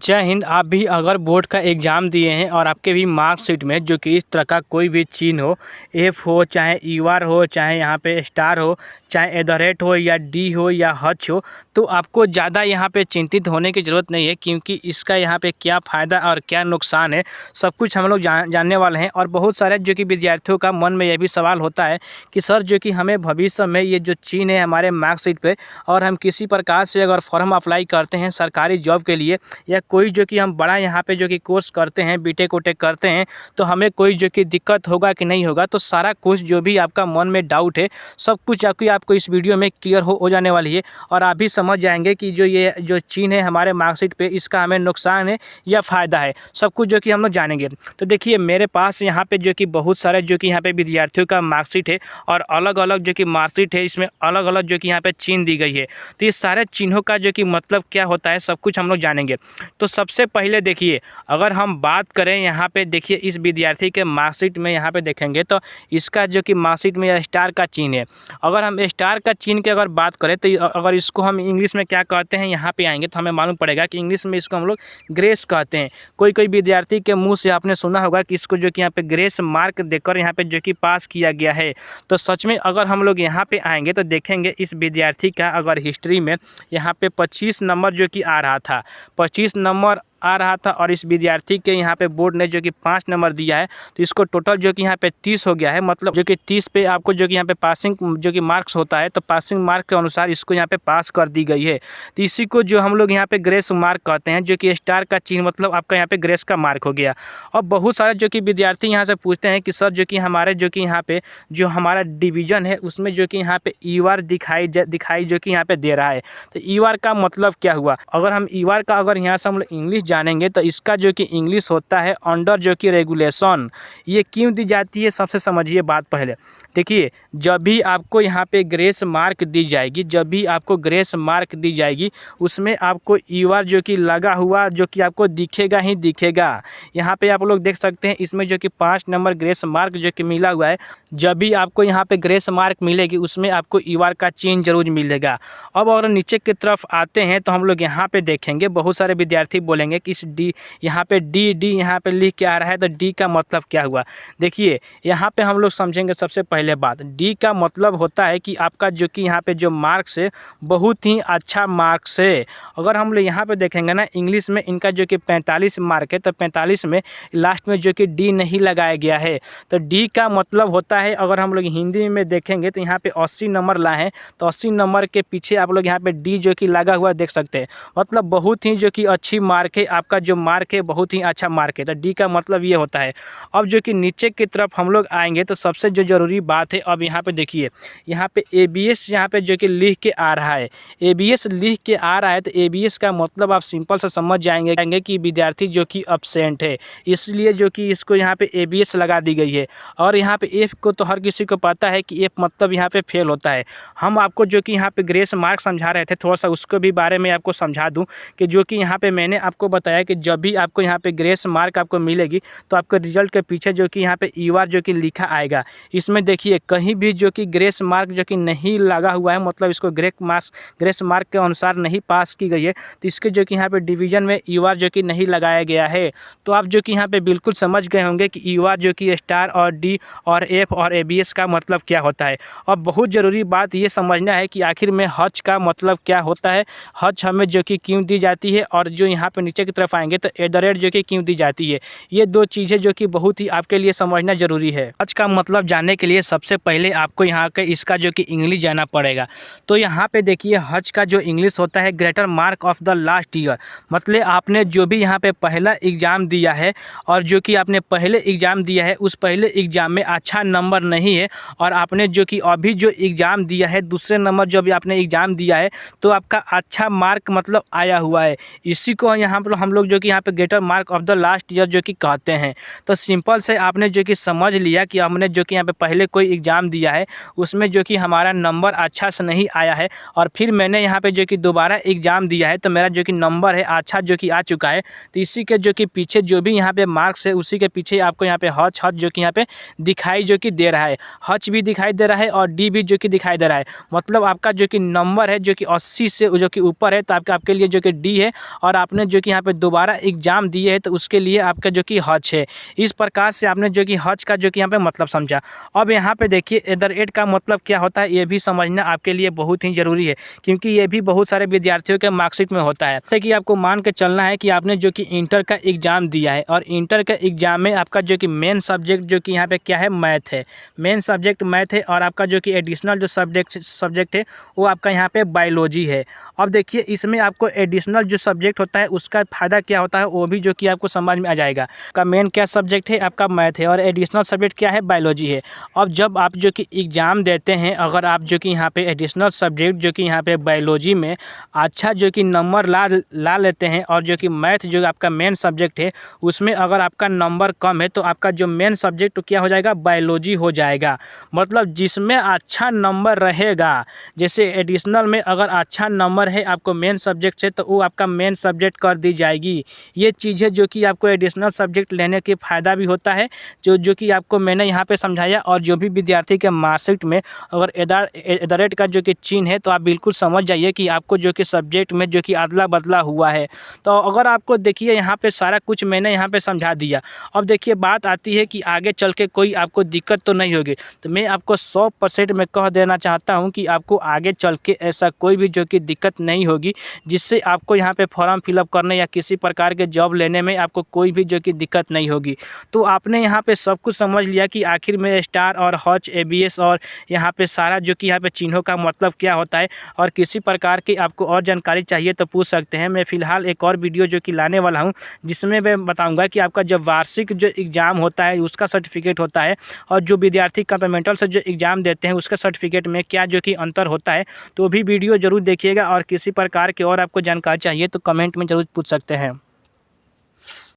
जय हिंद। आप भी अगर बोर्ड का एग्ज़ाम दिए हैं और आपके भी मार्कशीट में जो कि इस तरह का कोई भी चिन्ह हो, एफ हो चाहे ईवार हो चाहे यहाँ पे स्टार हो चाहे @ हो या डी हो या हच हो, तो आपको ज़्यादा यहाँ पे चिंतित होने की ज़रूरत नहीं है, क्योंकि इसका यहाँ पे क्या फ़ायदा और क्या नुकसान है सब कुछ हम लोग जानने वाले हैं। और बहुत सारे जो कि विद्यार्थियों का मन में यह भी सवाल होता है कि सर जो कि हमें भविष्य में ये जो चिन्ह है हमारे मार्कशीट पे, और हम किसी प्रकार से अगर फॉर्म अप्लाई करते हैं सरकारी जॉब के लिए या कोई जो कि हम बड़ा यहाँ पे जो कि कोर्स करते हैं, बीटेक वोटेक करते हैं, तो हमें कोई जो कि दिक्कत होगा कि नहीं होगा। तो सारा कुछ जो भी आपका मन में डाउट है सब कुछ आपको इस वीडियो में क्लियर हो जाने वाली है, और आप भी समझ जाएंगे कि ये जो चिन्ह है हमारे मार्कशीट पे इसका हमें नुकसान है या फ़ायदा है, सब कुछ जो कि हम लोग जानेंगे। तो देखिए मेरे पास यहाँ पे जो कि बहुत सारे जो कि यहाँ पे विद्यार्थियों का मार्कशीट है, और अलग अलग जो कि मार्कशीट है इसमें अलग अलग जो कि यहाँ पे चिन्ह दी गई है। तो ये सारे चिन्हों का जो कि मतलब क्या होता है सब कुछ हम लोग जानेंगे। तो सबसे पहले देखिए, अगर हम बात करें यहाँ पे देखिए इस विद्यार्थी के मार्कशीट में यहाँ पे देखेंगे तो इसका जो कि मार्कशीट में स्टार का चिन्ह है। अगर हम स्टार का चिन्ह की अगर बात करें तो अगर इसको हम इंग्लिश में क्या कहते हैं यहाँ पे आएंगे तो हमें मालूम पड़ेगा कि इंग्लिश में इसको हम लोग ग्रेस कहते हैं। कोई विद्यार्थी के मुँह से आपने सुना होगा कि इसको जो कि यहाँ पे ग्रेस मार्क देकर यहाँ पे जो कि पास किया गया है। तो सच में अगर हम लोग यहाँ पे आएंगे तो देखेंगे इस विद्यार्थी का अगर हिस्ट्री में यहाँ पे 25 नंबर जो कि आ रहा था, 25 नंबर आ रहा था, और इस विद्यार्थी के यहाँ पे बोर्ड ने जो कि 5 नंबर दिया है, तो इसको टोटल जो कि यहाँ पे 30 हो गया है। मतलब जो कि 30 पे आपको जो कि यहाँ पे पासिंग जो कि मार्क्स होता है, तो पासिंग मार्क के अनुसार इसको यहाँ पे पास कर दी गई है। तो इसी को जो हम लोग यहाँ पे ग्रेस मार्क कहते हैं, जो कि स्टार का चिन्ह मतलब आपका यहाँ पे ग्रेस का मार्क हो गया। और बहुत सारे जो कि विद्यार्थी यहाँ से पूछते हैं कि सर जो कि हमारे जो कि यहाँ पे जो हमारा डिवीज़न है उसमें जो कि यहाँ पे ईवार दिखाई जो कि यहाँ पे दे रहा है, तो ईवार का मतलब क्या हुआ। अगर हम ईवार का अगर यहाँ से हम लोग इंग्लिश जानेंगे तो इसका जो कि इंग्लिश होता है अंडर जो कि रेगुलेशन। ये क्यों दी जाती है सबसे समझिए बात पहले। देखिए जब भी आपको यहाँ पे ग्रेस मार्क दी जाएगी, जब भी आपको ग्रेस मार्क दी जाएगी उसमें आपको ईवार जो कि लगा हुआ जो कि आपको दिखेगा ही दिखेगा। यहाँ पे आप लोग देख सकते हैं इसमें जो कि 5 नंबर ग्रेस मार्क जो कि मिला हुआ है। जब भी आपको यहाँ पे ग्रेस मार्क मिलेगी उसमें आपको ईवार का चिन्ह जरूर मिलेगा। अब अगर नीचे की तरफ आते हैं तो हम लोग यहाँ पे देखेंगे बहुत सारे विद्यार्थी बोलेंगे कि इस डी यहाँ पे डी यहाँ पे लिख के आ रहा है, तो डी का मतलब क्या हुआ। देखिए यहाँ पे हम लोग समझेंगे सबसे पहले बात, डी का मतलब होता है कि आपका जो कि यहाँ पे जो मार्क्स है बहुत ही अच्छा मार्क्स है। अगर हम लोग यहाँ पे देखेंगे ना इंग्लिश में इनका जो कि 45 मार्क है, तो 45 में लास्ट में जो कि डी नहीं लगाया गया है, तो डी का मतलब होता है। अगर हम लोग हिंदी में देखेंगे तो यहाँ पे 80 नंबर लाए हैं, तो 80 नंबर के पीछे आप लोग यहाँ पे डी जो कि लगा हुआ देख सकते हैं, मतलब बहुत ही जो कि अच्छी मार्क है। आपका जो मार्क है बहुत ही अच्छा मार्क है, तो डी का मतलब ये होता है। अब जो कि नीचे की तरफ हम लोग आएंगे तो सबसे जो ज़रूरी बात है, अब यहाँ पे देखिए यहाँ पे ABS यहाँ पे जो कि लिख के आ रहा है, ABS लिख के आ रहा है, तो ABS का मतलब आप सिंपल से समझ जाएंगे कि विद्यार्थी जो कि अब्सेंट है, इसलिए जो कि इसको यहाँ पे ABS लगा दी गई है। और यहाँ पे F को तो हर किसी को पता है कि F मतलब यहाँ पे फेल होता है। हम आपको जो कि यहाँ पे ग्रेस मार्क समझा रहे थे, थोड़ा सा उसको भी बारे में आपको समझा दूँ कि जो कि यहाँ पे मैंने आपको बताया कि जब भी आपको यहाँ पे ग्रेस मार्क आपको मिलेगी तो आपको रिजल्ट के पीछे जो कि यहाँ पे ईवार जो कि लिखा आएगा। इसमें देखिए कहीं भी जो कि ग्रेस मार्क जो कि नहीं लगा हुआ है, मतलब इसको ग्रेस मार्क के अनुसार नहीं पास की गई है, तो इसके जो कि यहाँ पे डिवीज़न में ईवार जो कि नहीं लगाया गया है। तो आप जो कि यहाँ पे बिल्कुल समझ गए होंगे कि ईवार जो कि स्टार और डी और एफ और ABS का मतलब क्या होता है। अब बहुत ज़रूरी बात ये समझना है कि आखिर में हच का मतलब क्या होता है, हच हमें जो कि क्यों दी जाती है, और जो यहाँ पे नीचे की तरफ आएंगे तो @ जो कि क्यों दी जाती है। ये दो चीज़ें जो कि बहुत ही आपके लिए समझना ज़रूरी है। हच का मतलब जानने के लिए सबसे पहले आपको यहाँ के इसका जो कि इंग्लिश जाना पड़ेगा। तो यहाँ पे देखिए हच का जो इंग्लिश होता है greater mark of the last year, मतलब आपने जो भी यहाँ पे पहला एग्ज़ाम दिया है और जो कि आपने पहले एग्ज़ाम दिया है उस पहले एग्ज़ाम में अच्छा नंबर नहीं है, और आपने जो कि अभी जो एग्ज़ाम दिया है दूसरे नंबर जो भी आपने एग्ज़ाम दिया है तो आपका अच्छा मार्क मतलब आया हुआ है। इसी को यहाँ पर हम लोग जो कि यहाँ पे greater mark of the last year जो कि कहते हैं। तो सिंपल से आपने जो कि समझ लिया कि हमने जो कि यहाँ पे पहले कोई एग्ज़ाम दिया है उसमें जो कि हमारा नंबर अच्छा से नहीं आया है, और फिर मैंने यहाँ पे जो कि दोबारा एग्ज़ाम दिया है तो मेरा जो कि नंबर है अच्छा जो कि आ चुका है। तो इसी के जो कि पीछे जो भी यहाँ पे मार्क्स है उसी के पीछे आपको यहाँ पे हच जो कि यहाँ पे दिखाई जो कि दे रहा है, हच भी दिखाई दे रहा है और डी भी जो कि दिखाई दे रहा है। मतलब आपका जो कि नंबर है जो कि 80 से जो कि ऊपर है तो आपके लिए जो कि डी है, और आपने जो कि यहाँ पे दोबारा एग्ज़ाम दिए हैं तो उसके लिए आपका जो कि हज है। इस प्रकार से आपने जो कि हज का जो कि यहाँ पे मतलब समझा। अब यहाँ पे देखिए @ का मतलब क्या होता है ये भी समझना आपके लिए बहुत ही ज़रूरी है, क्योंकि ये भी बहुत सारे विद्यार्थियों के मार्कशीट में होता है। जैसे कि आपको मान के चलना है कि आपने जो कि इंटर का एग्ज़ाम दिया है और इंटर का एग्ज़ाम में आपका जो कि मेन सब्जेक्ट जो कि यहाँ पे क्या है, मैथ है। मेन सब्जेक्ट मैथ है और आपका जो कि एडिशनल जो सब्जेक्ट है वो आपका यहाँ पे बायोलॉजी है। अब देखिए इसमें आपको एडिशनल जो सब्जेक्ट होता है उसका फ़ायदा क्या होता है वो भी जो कि आपको समझ में आ जाएगा। का मेन क्या सब्जेक्ट है, आपका मैथ है और एडिशनल सब्जेक्ट क्या है, बायोलॉजी है। अब जब आप जो कि एग्ज़ाम देते हैं, अगर आप जो कि यहाँ पे एडिशनल सब्जेक्ट जो कि यहाँ पे बायोलॉजी में अच्छा जो कि नंबर ला लेते हैं और जो कि मैथ जो आपका मेन सब्जेक्ट है उसमें अगर आपका नंबर कम है तो आपका जो मेन सब्जेक्ट क्या हो जाएगा, बायोलॉजी हो जाएगा। मतलब जिसमें अच्छा नंबर रहेगा, जैसे एडिशनल में अगर अच्छा नंबर है आपको मेन सब्जेक्ट से तो वो आपका मेन सब्जेक्ट कर दी जाएगी। ये चीज़ें जो कि आपको एडिशनल सब्जेक्ट लेने के फ़ायदा भी होता है, जो कि आपको मैंने यहाँ पे समझाया। और जो भी विद्यार्थी के मार्कशीट में अगर @ का जो कि चिन्ह है तो आप बिल्कुल समझ जाइए कि आपको जो कि सब्जेक्ट में जो कि अदला बदला हुआ है। तो अगर आपको देखिए यहाँ पे सारा कुछ मैंने यहाँ पे समझा दिया। अब देखिए बात आती है कि आगे चल के कोई आपको दिक्कत तो नहीं होगी। तो मैं आपको 100% में कह देना चाहता हूँ कि आपको आगे चल के ऐसा कोई भी जो कि दिक्कत नहीं होगी, जिससे आपको यहाँ पे फॉर्म फिलअप करने या किसी प्रकार के जॉब लेने में आपको कोई भी जो कि दिक्कत नहीं होगी। तो आपने यहाँ पे सब कुछ समझ लिया कि आखिर में स्टार और हज, ABS और यहाँ पे सारा जो कि यहाँ पे चिन्हों का मतलब क्या होता है। और किसी प्रकार की आपको और जानकारी चाहिए तो पूछ सकते हैं। मैं फ़िलहाल एक और वीडियो जो कि लाने वाला हूँ जिसमें मैं बताऊँगा कि आपका जब वार्षिक जो एग्ज़ाम होता है उसका सर्टिफिकेट होता है और जो विद्यार्थी कंपार्टमेंटल से जो एग्ज़ाम देते हैं उसका सर्टिफिकेट में क्या जो कि अंतर होता है। तो भी वीडियो ज़रूर देखिएगा और किसी प्रकार की और आपको जानकारी चाहिए तो कमेंट में ज़रूर पूछ सकते हैं।